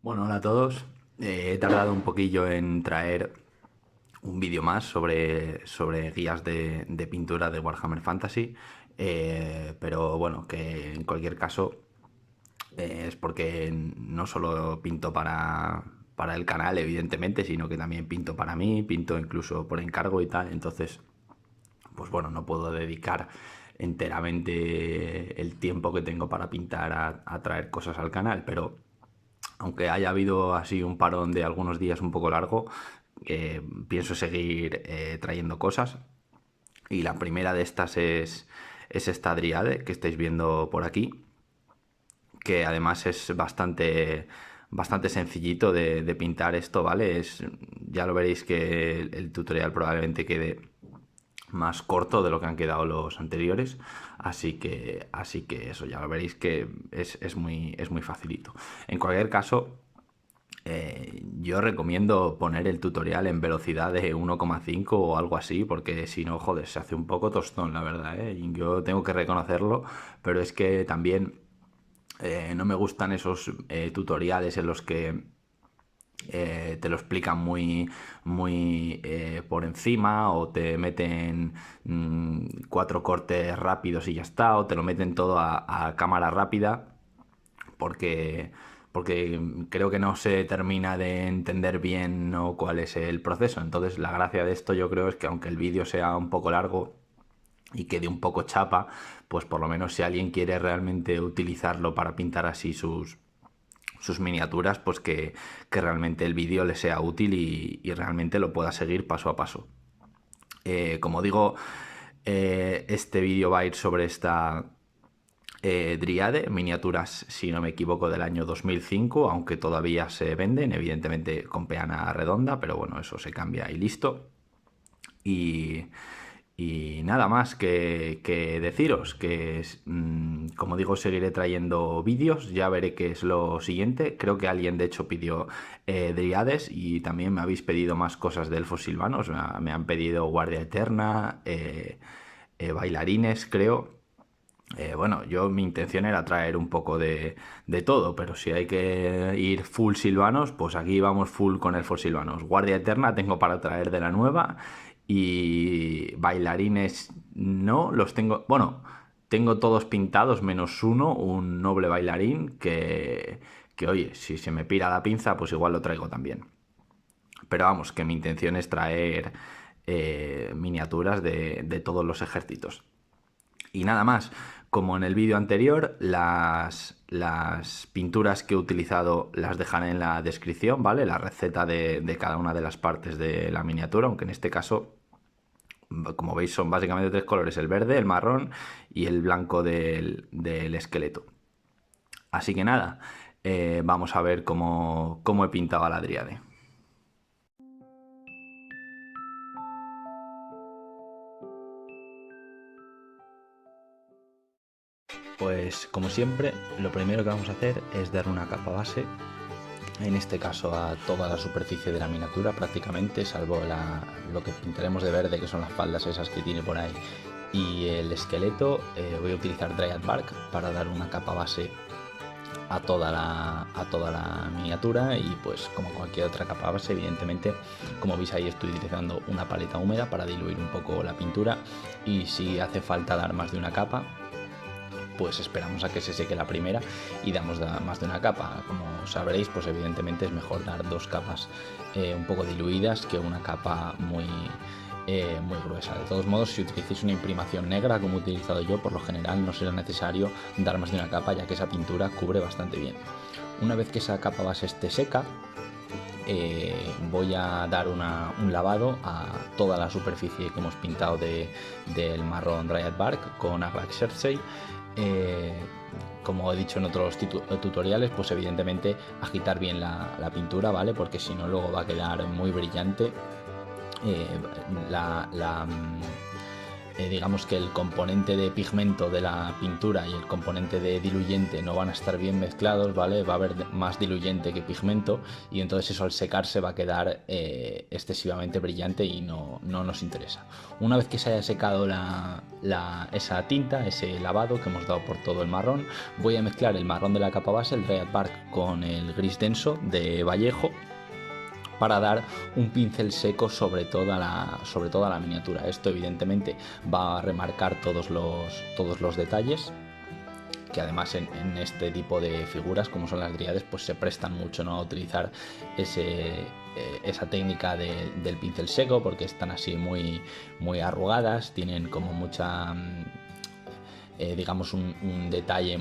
Bueno, hola a todos. He tardado un poquillo en traer un vídeo más sobre guías de pintura de Warhammer Fantasy, pero bueno, que en cualquier caso es porque no solo pinto para el canal, evidentemente, sino que también pinto para mí, pinto incluso por encargo y tal. Entonces, pues bueno, no puedo dedicar enteramente el tiempo que tengo para pintar a traer cosas al canal, pero aunque haya habido así un parón de algunos días un poco largo, pienso seguir trayendo cosas. Y la primera de estas es esta Dryade que estáis viendo por aquí, que además es bastante sencillito de pintar esto, ¿vale? Ya lo veréis que el tutorial probablemente quede más corto de lo que han quedado los anteriores, así que eso ya lo veréis que es muy facilito. En cualquier caso, yo recomiendo poner el tutorial en velocidad de 1,5 o algo así, porque si no, joder, se hace un poco tostón, la verdad, ¿eh? Y yo tengo que reconocerlo, pero es que también no me gustan esos tutoriales en los que te lo explican muy por encima, o te meten cuatro cortes rápidos y ya está, o te lo meten todo a cámara rápida, porque, porque creo que no se termina de entender bien, ¿no?, cuál es el proceso. Entonces la gracia de esto, yo creo, es que aunque el vídeo sea un poco largo y quede un poco chapa, pues por lo menos si alguien quiere realmente utilizarlo para pintar así sus miniaturas, pues que realmente el vídeo le sea útil y realmente lo pueda seguir paso a paso. Como digo, este vídeo va a ir sobre esta Dryade, miniaturas, si no me equivoco, del año 2005, aunque todavía se venden, evidentemente con peana redonda, pero bueno, eso se cambia y listo. Y, y nada más que deciros, como digo, seguiré trayendo vídeos, ya veré qué es lo siguiente. Creo que alguien de hecho pidió Dryades, y también me habéis pedido más cosas de elfos silvanos. Me han pedido Guardia Eterna, bailarines, creo. Bueno, mi intención era traer un poco de todo, pero si hay que ir full silvanos, pues aquí vamos full con elfos silvanos. Guardia Eterna tengo para traer de la nueva, y bailarines no, los tengo, bueno, tengo todos pintados menos uno, un noble bailarín que oye, si se me pira la pinza, pues igual lo traigo también. Pero vamos, que mi intención es traer miniaturas de todos los ejércitos. Y nada más, como en el vídeo anterior, las pinturas que he utilizado las dejaré en la descripción, ¿vale? La receta de cada una de las partes de la miniatura, aunque en este caso, como veis, son básicamente tres colores: el verde, el marrón y el blanco del esqueleto. Así que nada, vamos a ver cómo he pintado a la Dryade. Pues como siempre, lo primero que vamos a hacer es dar una capa base, en este caso a toda la superficie de la miniatura prácticamente, salvo lo que pintaremos de verde, que son las faldas esas que tiene por ahí, y el esqueleto. Voy a utilizar Dryad Bark para dar una capa base a toda la miniatura, y pues como cualquier otra capa base, evidentemente, como veis ahí estoy utilizando una paleta húmeda para diluir un poco la pintura, y si hace falta dar más de una capa, pues esperamos a que se seque la primera y damos más de una capa. Como sabréis, pues evidentemente es mejor dar dos capas un poco diluidas que una capa muy gruesa. De todos modos, si utilizáis una imprimación negra como he utilizado yo, por lo general no será necesario dar más de una capa, ya que esa pintura cubre bastante bien. Una vez que esa capa base esté seca, voy a dar un lavado a toda la superficie que hemos pintado del marrón Dryad Bark con Agrax Cersei. Como he dicho en otros tutoriales, pues evidentemente agitar bien la pintura, ¿vale? Porque si no, luego va a quedar muy brillante. digamos que el componente de pigmento de la pintura y el componente de diluyente no van a estar bien mezclados, ¿vale? Va a haber más diluyente que pigmento y entonces eso al secarse va a quedar excesivamente brillante y no nos interesa. Una vez que se haya secado esa tinta, ese lavado que hemos dado por todo el marrón, voy a mezclar el marrón de la capa base, el Dryad Bark, con el gris denso de Vallejo, para dar un pincel seco sobre toda la miniatura. Esto evidentemente va a remarcar todos los detalles, que además en este tipo de figuras, como son las dríades, pues se prestan mucho, ¿no?, a utilizar esa técnica del pincel seco, porque están así muy arrugadas, tienen como mucha... digamos un detalle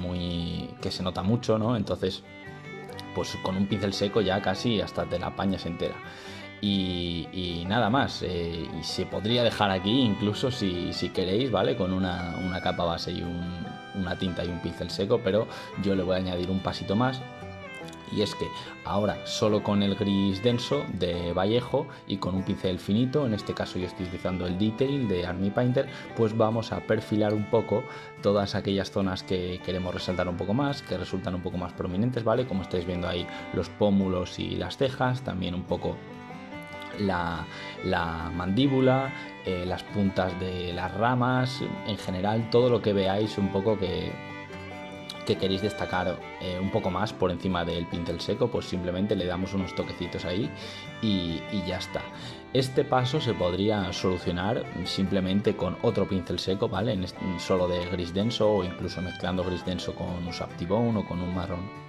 que se nota mucho, ¿no? Entonces, pues con un pincel seco ya casi hasta te la apañas entera. Y nada más, y se podría dejar aquí incluso si queréis, ¿vale? Con una capa base y una tinta y un pincel seco, pero yo le voy a añadir un pasito más. Y es que ahora solo con el gris denso de Vallejo y con un pincel finito, en este caso yo estoy utilizando el Detail de Army Painter, pues vamos a perfilar un poco todas aquellas zonas que queremos resaltar un poco más, que resultan un poco más prominentes, ¿vale? Como estáis viendo ahí, los pómulos y las cejas, también un poco la mandíbula, las puntas de las ramas, en general todo lo que veáis un poco que queréis destacar un poco más por encima del pincel seco, pues simplemente le damos unos toquecitos ahí y ya está. Este paso se podría solucionar simplemente con otro pincel seco, ¿vale? Solo de gris denso, o incluso mezclando gris denso con un Saptibone o con un marrón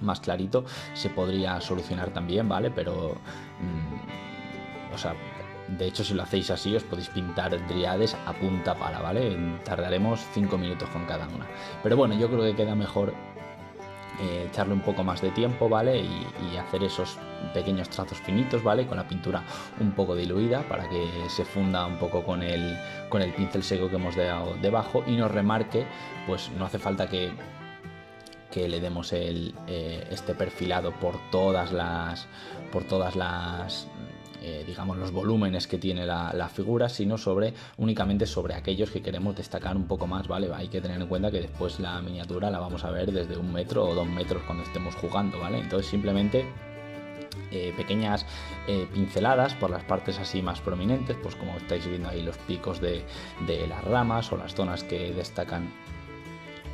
más clarito, se podría solucionar también, ¿vale? Pero, o sea, de hecho, si lo hacéis así, os podéis pintar dríades a punta pala, ¿vale? Tardaremos 5 minutos con cada una. Pero bueno, yo creo que queda mejor echarle un poco más de tiempo, ¿vale? Y hacer esos pequeños trazos finitos, ¿vale? Con la pintura un poco diluida para que se funda un poco con el pincel seco que hemos dado debajo y nos remarque. Pues no hace falta que le demos este perfilado por todas las digamos los volúmenes que tiene la figura, sino únicamente sobre aquellos que queremos destacar un poco más, ¿vale? Hay que tener en cuenta que después la miniatura la vamos a ver desde 1 metro o 2 metros cuando estemos jugando, ¿vale? Entonces simplemente pequeñas pinceladas por las partes así más prominentes, pues como estáis viendo ahí los picos de las ramas o las zonas que destacan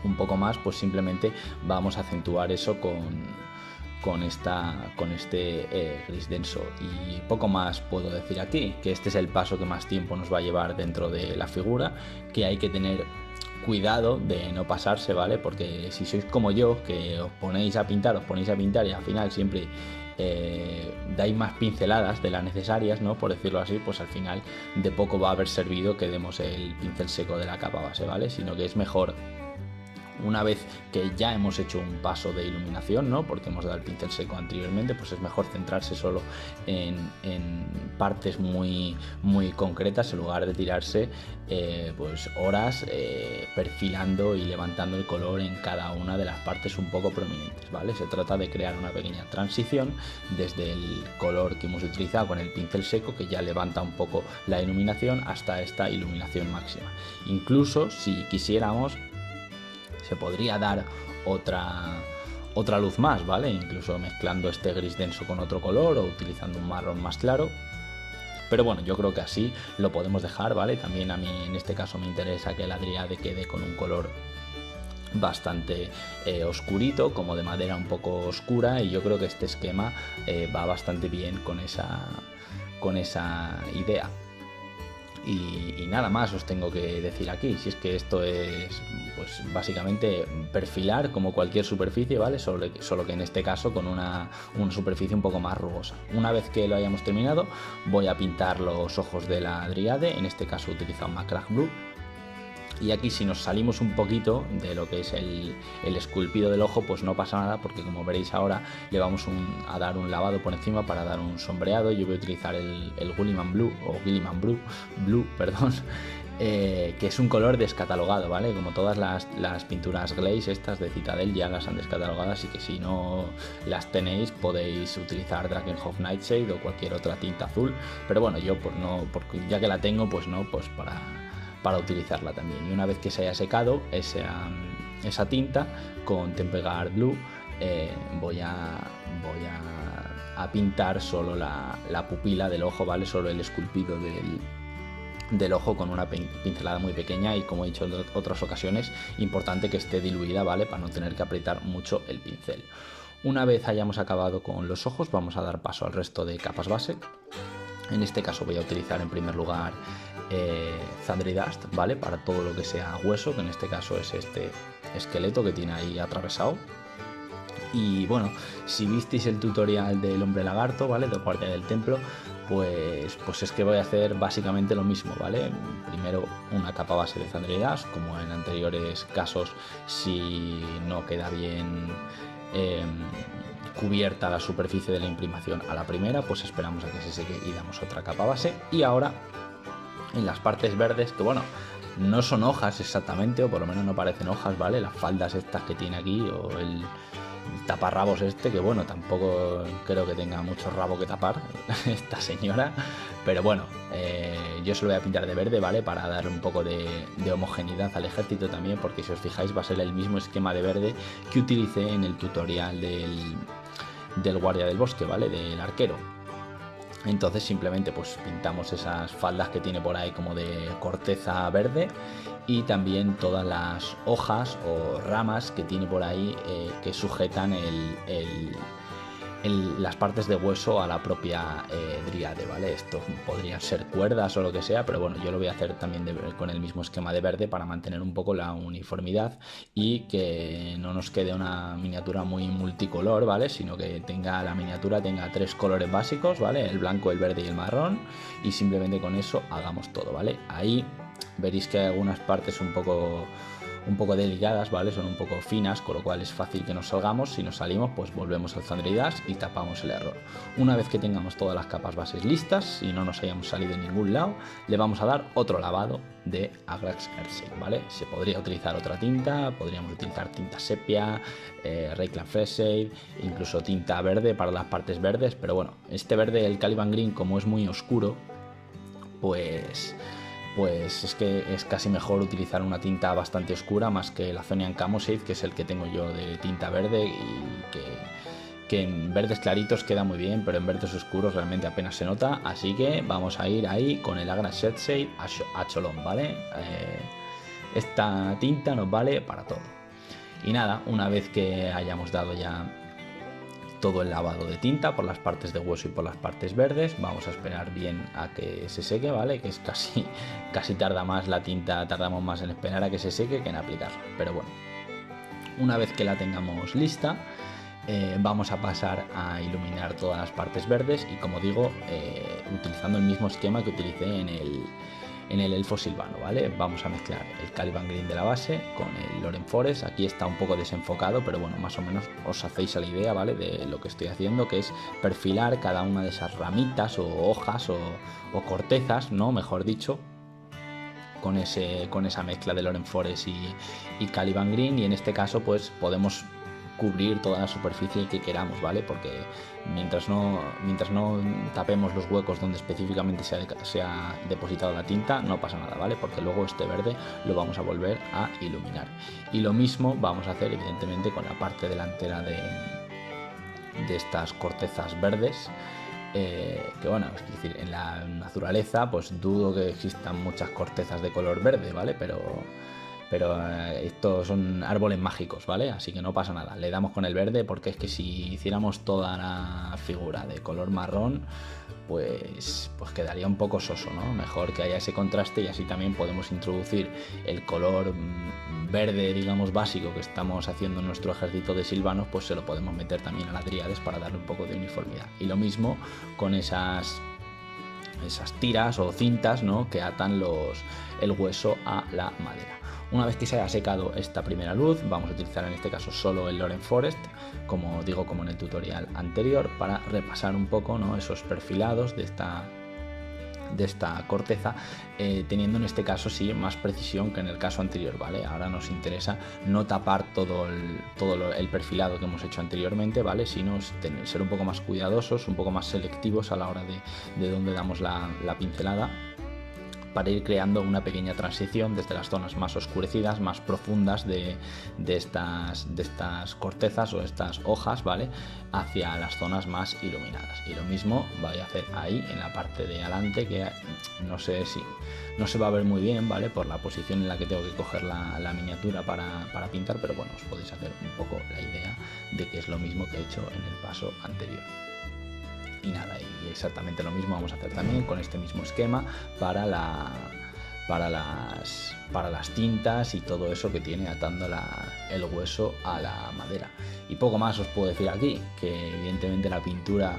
un poco más, pues simplemente vamos a acentuar eso con este gris denso. Y poco más puedo decir aquí, que este es el paso que más tiempo nos va a llevar dentro de la figura, que hay que tener cuidado de no pasarse, ¿vale? Porque si sois como yo, que os ponéis a pintar y al final siempre dais más pinceladas de las necesarias, ¿no? Por decirlo así, pues al final de poco va a haber servido que demos el pincel seco de la capa base, ¿vale? Sino que es mejor, una vez que ya hemos hecho un paso de iluminación, ¿no? Porque hemos dado el pincel seco anteriormente, pues es mejor centrarse solo en partes muy concretas en lugar de tirarse pues horas perfilando y levantando el color en cada una de las partes un poco prominentes, ¿vale? Se trata de crear una pequeña transición desde el color que hemos utilizado con el pincel seco, que ya levanta un poco la iluminación, hasta esta iluminación máxima. Incluso si quisiéramos, se podría dar otra luz más, ¿vale? Incluso mezclando este gris denso con otro color o utilizando un marrón más claro. Pero bueno, yo creo que así lo podemos dejar, ¿vale? También a mí en este caso me interesa que la dríade quede con un color bastante oscurito, como de madera un poco oscura, y yo creo que este esquema va bastante bien con esa idea. Y nada más os tengo que decir aquí, si es que esto es pues básicamente perfilar como cualquier superficie, ¿vale? Solo que en este caso con una superficie un poco más rugosa. Una vez que lo hayamos terminado, voy a pintar los ojos de la dríade, en este caso he utilizado Macragge Blue. Y aquí, si nos salimos un poquito de lo que es el esculpido del ojo, pues no pasa nada, porque como veréis ahora le vamos a dar un lavado por encima para dar un sombreado. Yo voy a utilizar el Gilliman Blue, que es un color descatalogado, ¿vale? Como todas las pinturas glaze estas de Citadel ya las han descatalogado, así que si no las tenéis podéis utilizar Drakenhof Nightshade o cualquier otra tinta azul, pero bueno, yo pues no, porque ya que la tengo, pues no, pues para para utilizarla también. Y una vez que se haya secado esa tinta con Tempera Blue, voy a pintar solo la pupila del ojo, ¿vale? Solo el esculpido del ojo con una pincelada muy pequeña y, como he dicho en otras ocasiones, importante que esté diluida, ¿vale? Para no tener que apretar mucho el pincel. Una vez hayamos acabado con los ojos, vamos a dar paso al resto de capas base. En este caso voy a utilizar en primer lugar Thunder Dust, ¿vale? Para todo lo que sea hueso, que en este caso es este esqueleto que tiene ahí atravesado. Y bueno, si visteis el tutorial del hombre lagarto, ¿vale? De Guardia del Templo, pues es que voy a hacer básicamente lo mismo, ¿vale? Primero una capa base de Thunder Dust, como en anteriores casos, si no queda bien cubierta la superficie de la imprimación a la primera, pues esperamos a que se seque y damos otra capa base. Y ahora en las partes verdes, que bueno, no son hojas exactamente, o por lo menos no parecen hojas, ¿vale? Las faldas estas que tiene aquí, o el taparrabos este, que bueno, tampoco creo que tenga mucho rabo que tapar esta señora, pero bueno, yo se lo voy a pintar de verde, ¿vale? Para dar un poco de homogeneidad al ejército también, porque si os fijáis va a ser el mismo esquema de verde que utilicé en el tutorial del guardia del bosque, ¿vale? Del arquero. Entonces simplemente pues pintamos esas faldas que tiene por ahí como de corteza verde, y también todas las hojas o ramas que tiene por ahí que sujetan las partes de hueso a la propia dríade, ¿vale? Esto podrían ser cuerdas o lo que sea, pero bueno, yo lo voy a hacer también con el mismo esquema de verde para mantener un poco la uniformidad y que no nos quede una miniatura muy multicolor, ¿vale? Sino que la miniatura tenga 3 colores básicos, ¿vale? El blanco, el verde y el marrón, y simplemente con eso hagamos todo, ¿vale? Ahí veréis que hay algunas partes un poco delicadas, ¿vale? Son un poco finas, con lo cual es fácil que nos salgamos. Si nos salimos, pues volvemos al Thunder Dust y tapamos el error. Una vez que tengamos todas las capas bases listas y no nos hayamos salido en ningún lado, le vamos a dar otro lavado de Agrax Earthshade, ¿vale? Se podría utilizar otra tinta, podríamos utilizar tinta sepia, Reikland Freshshade, incluso tinta verde para las partes verdes, pero bueno, este verde, el Caliban Green, como es muy oscuro, pues es que es casi mejor utilizar una tinta bastante oscura más que el Azonian Camoshade, que es el que tengo yo de tinta verde, y que en verdes claritos queda muy bien, pero en verdes oscuros realmente apenas se nota. Así que vamos a ir ahí con el Agrax Earthshade a cholón, ¿vale? Esta tinta nos vale para todo. Y nada, una vez que hayamos dado ya todo el lavado de tinta por las partes de hueso y por las partes verdes, vamos a esperar bien a que se seque, ¿vale? Que es casi tarda más la tinta, tardamos más en esperar a que se seque que en aplicarla. Pero bueno, una vez que la tengamos lista, vamos a pasar a iluminar todas las partes verdes, y como digo, utilizando el mismo esquema que utilicé en el elfo silvano, ¿vale? Vamos a mezclar el Caliban Green de la base con el Loren Forest. Aquí está un poco desenfocado, pero bueno, más o menos os hacéis a la idea, ¿vale? De lo que estoy haciendo, que es perfilar cada una de esas ramitas o hojas o cortezas, ¿no? Mejor dicho, con esa mezcla de Loren Forest y Caliban Green, y en este caso pues podemos cubrir toda la superficie que queramos, ¿vale? Porque mientras no tapemos los huecos donde específicamente se ha depositado la tinta, no pasa nada, ¿vale? Porque luego este verde lo vamos a volver a iluminar. Y lo mismo vamos a hacer evidentemente con la parte delantera de estas cortezas verdes, que bueno, es decir, en la naturaleza pues dudo que existan muchas cortezas de color verde, ¿vale? Pero estos son árboles mágicos, ¿vale? Así que no pasa nada, le damos con el verde, porque es que si hiciéramos toda la figura de color marrón, pues quedaría un poco soso, ¿no? Mejor que haya ese contraste, y así también podemos introducir el color verde, digamos, básico que estamos haciendo en nuestro ejército de silvanos, pues se lo podemos meter también a las dríades para darle un poco de uniformidad. Y lo mismo con esas tiras o cintas, ¿no? Que atan el hueso a la madera. Una vez que se haya secado esta primera luz, vamos a utilizar en este caso solo el Loren Forest, como digo, como en el tutorial anterior, para repasar un poco, ¿no? Esos perfilados de esta corteza, teniendo en este caso sí más precisión que en el caso anterior, ¿vale? Ahora nos interesa no tapar todo el perfilado que hemos hecho anteriormente, ¿vale? Sino ser un poco más cuidadosos, un poco más selectivos a la hora de dónde damos la pincelada, para ir creando una pequeña transición desde las zonas más oscurecidas, más profundas de estas cortezas o estas hojas, ¿vale? Hacia las zonas más iluminadas. Y lo mismo voy a hacer ahí en la parte de adelante, que no sé si no se va a ver muy bien, ¿vale? Por la posición en la que tengo que coger la miniatura para pintar, pero bueno, os podéis hacer un poco la idea de que es lo mismo que he hecho en el paso anterior. Y nada, y exactamente lo mismo vamos a hacer también con este mismo esquema para las tintas y todo eso que tiene atando el hueso a la madera. Y poco más os puedo decir aquí, que evidentemente la pintura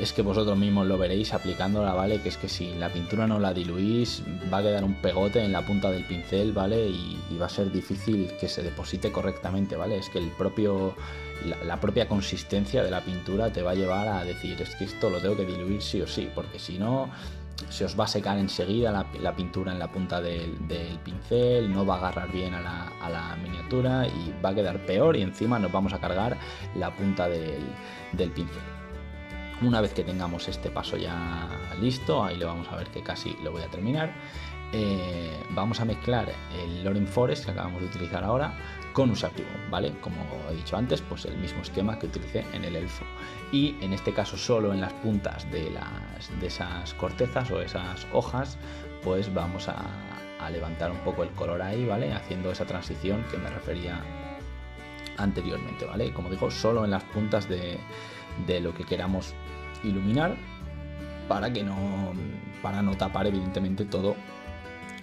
es que vosotros mismos lo veréis aplicándola, ¿vale? Que es que si la pintura no la diluís va a quedar un pegote en la punta del pincel, ¿vale? Y va a ser difícil que se deposite correctamente, ¿vale? Es que la propia consistencia de la pintura te va a llevar a decir, es que esto lo tengo que diluir sí o sí, porque si no se os va a secar enseguida la pintura en la punta del pincel, no va a agarrar bien a la miniatura y va a quedar peor, y encima nos vamos a cargar la punta del pincel. Una vez que tengamos este paso ya listo, ahí lo vamos a ver que casi lo voy a terminar, vamos a mezclar el Loren Forest que acabamos de utilizar ahora con Ushabti Bone, ¿vale? Como he dicho antes, pues el mismo esquema que utilicé en el elfo. Y en este caso solo en las puntas de esas cortezas o esas hojas, pues vamos a levantar un poco el color ahí, ¿vale? Haciendo esa transición que me refería anteriormente, ¿vale? Como digo, solo en las puntas de lo que queramos iluminar para no tapar evidentemente todo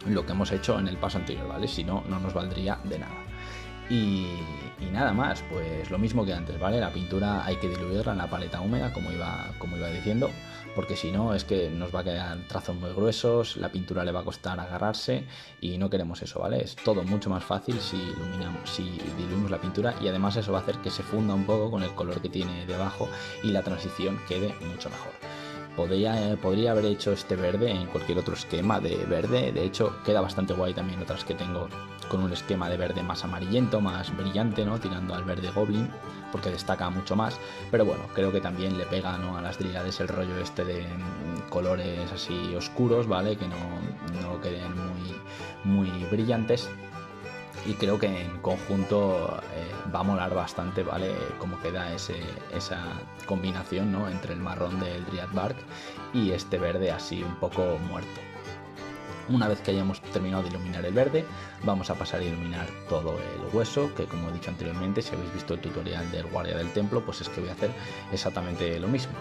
lo que hemos hecho en el paso anterior, ¿vale? Si no, no nos valdría de nada. Y nada más, pues lo mismo que antes, ¿vale? La pintura hay que diluirla en la paleta húmeda, como iba diciendo, porque si no es que nos va a quedar trazos muy gruesos, la pintura le va a costar agarrarse y no queremos eso, ¿vale? Es todo mucho más fácil si diluimos la pintura, y además eso va a hacer que se funda un poco con el color que tiene debajo y la transición quede mucho mejor. Podría haber hecho este verde en cualquier otro esquema de verde, de hecho queda bastante guay también otras que tengo con un esquema de verde más amarillento, más brillante, ¿no? Tirando al verde goblin, porque destaca mucho más, pero bueno, creo que también le pega, ¿no?, a las dríades el rollo este de colores así oscuros, ¿vale? Que no queden muy brillantes. Y creo que en conjunto va a molar bastante, ¿vale? Cómo queda esa combinación, ¿no?, entre el marrón del Dryad Bark y este verde así un poco muerto. Una vez que hayamos terminado de iluminar el verde, vamos a pasar a iluminar todo el hueso, que como he dicho anteriormente, si habéis visto el tutorial del guardia del templo, pues es que voy a hacer exactamente lo mismo.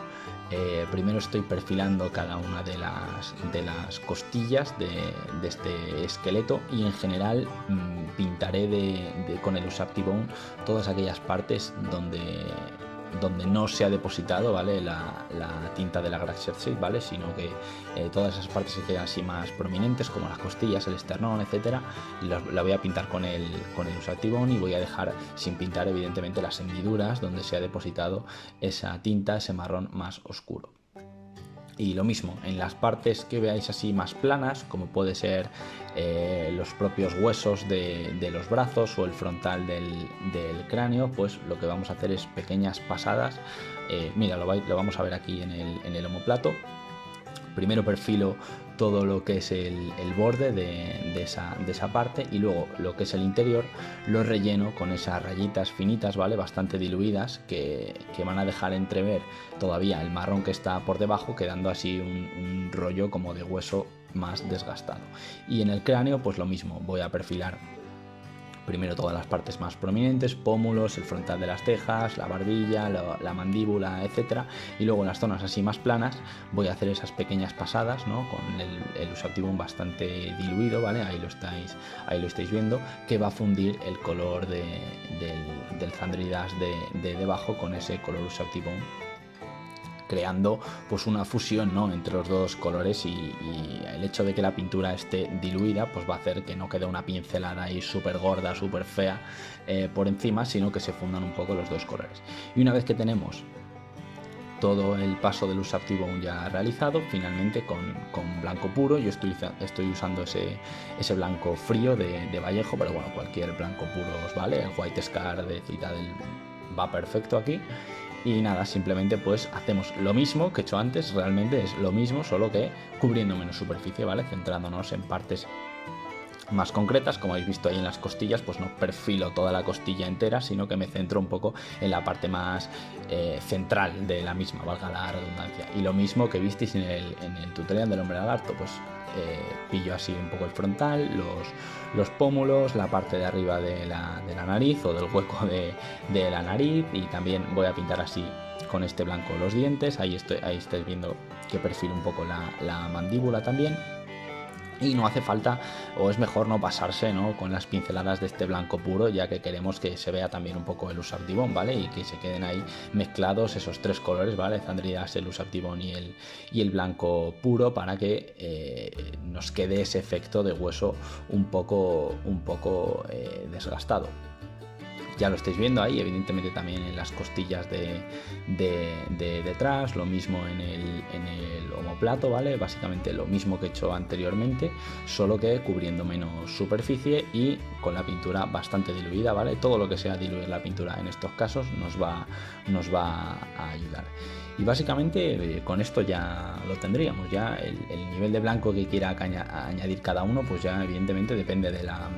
Primero estoy perfilando cada una de las costillas de este esqueleto, y en general pintaré con el Ushabti Bone todas aquellas partes donde no se ha depositado, ¿vale?, la tinta de la Grafschere, ¿vale?, sino que todas esas partes que quedan así más prominentes, como las costillas, el esternón, etcétera, la voy a pintar con el Ushabti Bone, y voy a dejar sin pintar evidentemente las hendiduras donde se ha depositado esa tinta, ese marrón más oscuro. Y lo mismo en las partes que veáis así más planas, como puede ser los propios huesos de los brazos o el frontal del cráneo, pues lo que vamos a hacer es pequeñas pasadas. Mira, lo vamos a ver aquí en el omoplato. Primero perfilo todo lo que es el borde de esa parte, y luego lo que es el interior lo relleno con esas rayitas finitas, ¿vale?, bastante diluidas, que van a dejar entrever todavía el marrón que está por debajo, quedando así un rollo como de hueso más desgastado. Y en el cráneo pues lo mismo, voy a perfilar primero todas las partes más prominentes, pómulos, el frontal de las cejas, la barbilla, la mandíbula, etcétera, y luego en las zonas así más planas voy a hacer esas pequeñas pasadas, ¿no?, con el Ushabti Bone bastante diluido, ¿vale? Ahí lo estáis viendo, que va a fundir el color del Zandridas de debajo con ese color Ushabti Bone, creando pues una fusión, ¿no?, entre los dos colores, y el hecho de que la pintura esté diluida pues va a hacer que no quede una pincelada ahí súper gorda, súper fea por encima, sino que se fundan un poco los dos colores. Y una vez que tenemos todo el paso del Ushabti Bone ya realizado, finalmente con blanco puro, yo estoy usando ese blanco frío de Vallejo, pero bueno, cualquier blanco puro os vale, el White Scar de Citadel va perfecto aquí. Y nada, simplemente pues hacemos lo mismo que he hecho antes, realmente es lo mismo, solo que cubriendo menos superficie, ¿vale? Centrándonos en partes más concretas. Como habéis visto ahí en las costillas, pues no perfilo toda la costilla entera, sino que me centro un poco en la parte más central de la misma, valga la redundancia. Y lo mismo que visteis en el tutorial del hombre lagarto, pues pillo así un poco el frontal, los pómulos, la parte de arriba de la nariz o del hueco de la nariz, y también voy a pintar así con este blanco los dientes. Ahí estáis viendo que perfilo un poco la mandíbula también. Y no hace falta, o es mejor no pasarse, ¿no?, con las pinceladas de este blanco puro, ya que queremos que se vea también un poco el Ushabti-Bone, ¿vale? Y que se queden ahí mezclados esos tres colores, ¿vale? Zandrias, el Ushabti-Bone y el blanco puro, para que nos quede ese efecto de hueso un poco desgastado. Ya lo estáis viendo ahí, evidentemente también en las costillas de detrás, lo mismo en el omoplato, ¿vale? Básicamente lo mismo que he hecho anteriormente, solo que cubriendo menos superficie y con la pintura bastante diluida, ¿vale? Todo lo que sea diluir la pintura en estos casos nos va a ayudar. Y básicamente con esto ya lo tendríamos. Ya el nivel de blanco que quiera añadir cada uno, pues ya evidentemente depende de la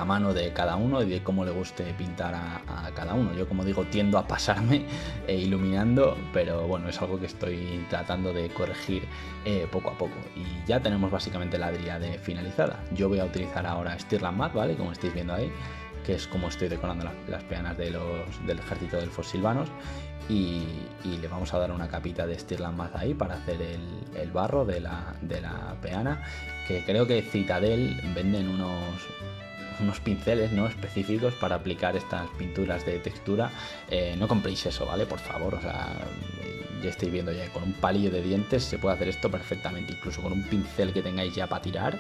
mano de cada uno y de cómo le guste pintar a cada uno. Yo, como digo, tiendo a pasarme iluminando, pero bueno, es algo que estoy tratando de corregir poco a poco. Y ya tenemos básicamente la dríade finalizada. Yo voy a utilizar ahora Stirland Matte, ¿vale? Como estáis viendo ahí, que es como estoy decorando las peanas del ejército de elfos silvanos. Y le vamos a dar una capita de Stirland Matte ahí para hacer el barro de la peana, que creo que Citadel venden unos pinceles, ¿no?, específicos para aplicar estas pinturas de textura. No compréis eso, ¿vale? Por favor, o sea, ya estáis viendo, ya con un palillo de dientes se puede hacer esto perfectamente, incluso con un pincel que tengáis ya para tirar,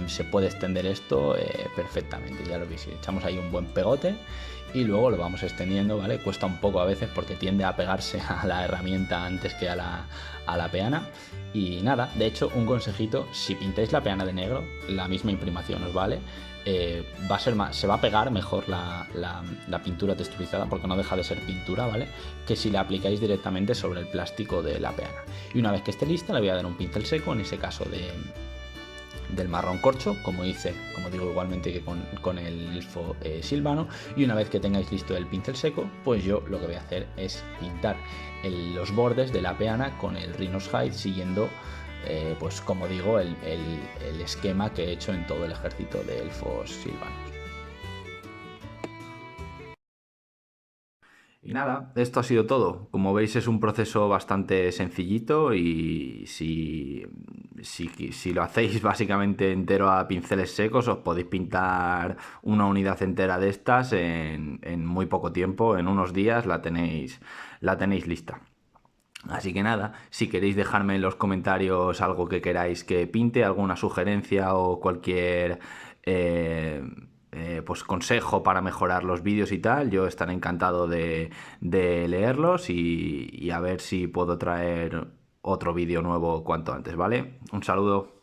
se puede extender esto perfectamente. Ya lo veis, echamos ahí un buen pegote y luego lo vamos extendiendo, ¿vale? Cuesta un poco a veces porque tiende a pegarse a la herramienta antes que a la peana. Y nada, de hecho, un consejito: si pintáis la peana de negro, la misma imprimación os vale. Se va a pegar mejor la pintura texturizada, porque no deja de ser pintura, ¿vale?, que si la aplicáis directamente sobre el plástico de la peana. Y una vez que esté lista, le voy a dar un pincel seco, en ese caso del marrón corcho, como digo, igualmente que con el elfo silvano. Y una vez que tengáis listo el pincel seco, pues yo lo que voy a hacer es pintar los bordes de la peana con el Rhinos Hide, siguiendo pues como digo, el esquema que he hecho en todo el ejército de elfos silvanos. Y nada, esto ha sido todo. Como veis, es un proceso bastante sencillito, y si lo hacéis básicamente entero a pinceles secos, os podéis pintar una unidad entera de estas en muy poco tiempo. En unos días la tenéis lista. Así que nada, si queréis dejarme en los comentarios algo que queráis que pinte, alguna sugerencia o cualquier pues consejo para mejorar los vídeos y tal, yo estaré encantado de leerlos y a ver si puedo traer otro vídeo nuevo cuanto antes, ¿vale? Un saludo.